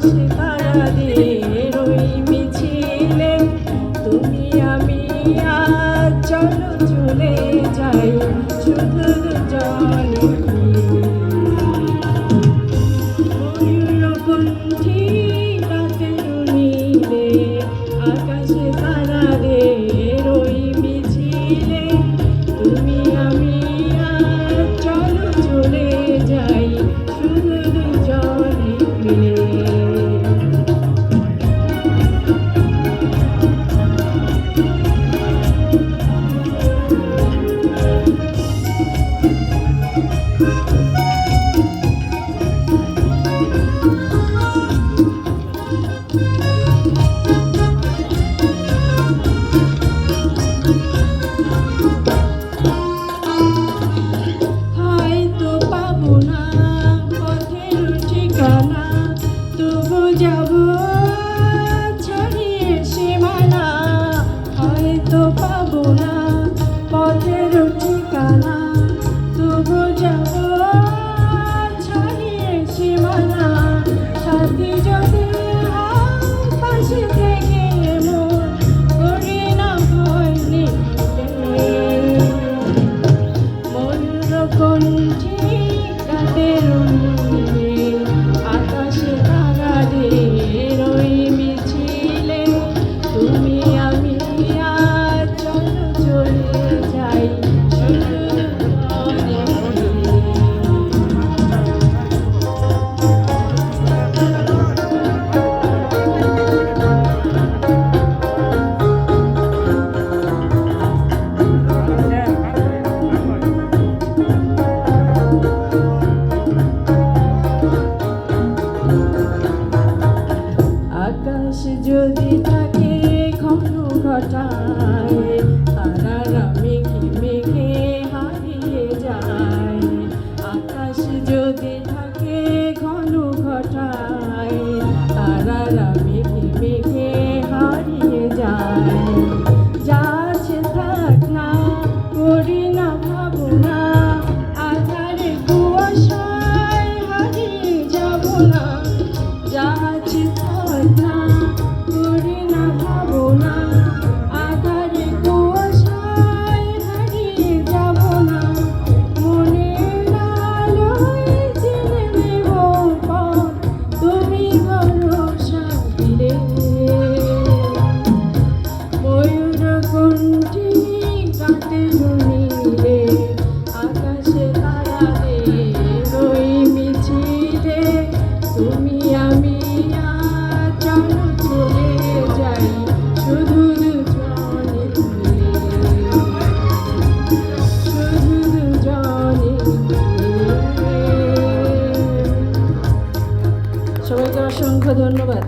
আকাশে তারাদের ওই মিছিলে তুমি আমি আজ চলো চলে যাই শুধু দুজনে ময়ূরকণ্ঠী রাতের নীলে আকাশে তারাদের ওই মিছিলে তুমি আমি আজ চলো চলে যাই শুধু দুজনে মিলে। হয়তো পাবো না পথের ঠিকানা, তবু যাবো ছাড়িয়ে সীমানা। হয়তো পাবো না পথের ঠিকানা, তবু যাবো ছাড়িয়ে সীমানা। সাথী যদি পাশে থেকে মন করি না হয়নি ময়ূরকণ্ঠী রাতের নীলে আকাশে তারাদের ওই মিছিলে তুমি আমি আজ চলো চলে যাই শুধু আকাশ যদি থাকে ঘন ঘটায় তারারা মেঘে মেঘে হারিয়ে যায়। আকাশ যদি থাকে ঘন ঘটায় তারারা মেঘে মেঘে হারিয়ে যায়। যা আছে থাক না করি না ভাবনা, আধারে কুয়াশায় হারিয়ে যাব না। যা আছে থাক না করি না ভাবনা, আধারে কুয়াশায় হারিয়ে যাব না। মনের আলোয় চিনে নেব পথ তুমি ভরসা দিলে। ময়ূরকণ্ঠী রাতের নীলে আকাশে তারাদের ওই মিছিলে তুমি আমি আজ চলো চলে যাই শুধু দুজনে মিলে শুধু দুজনে মিলে। সবাইকে অসংখ্য ধন্যবাদ।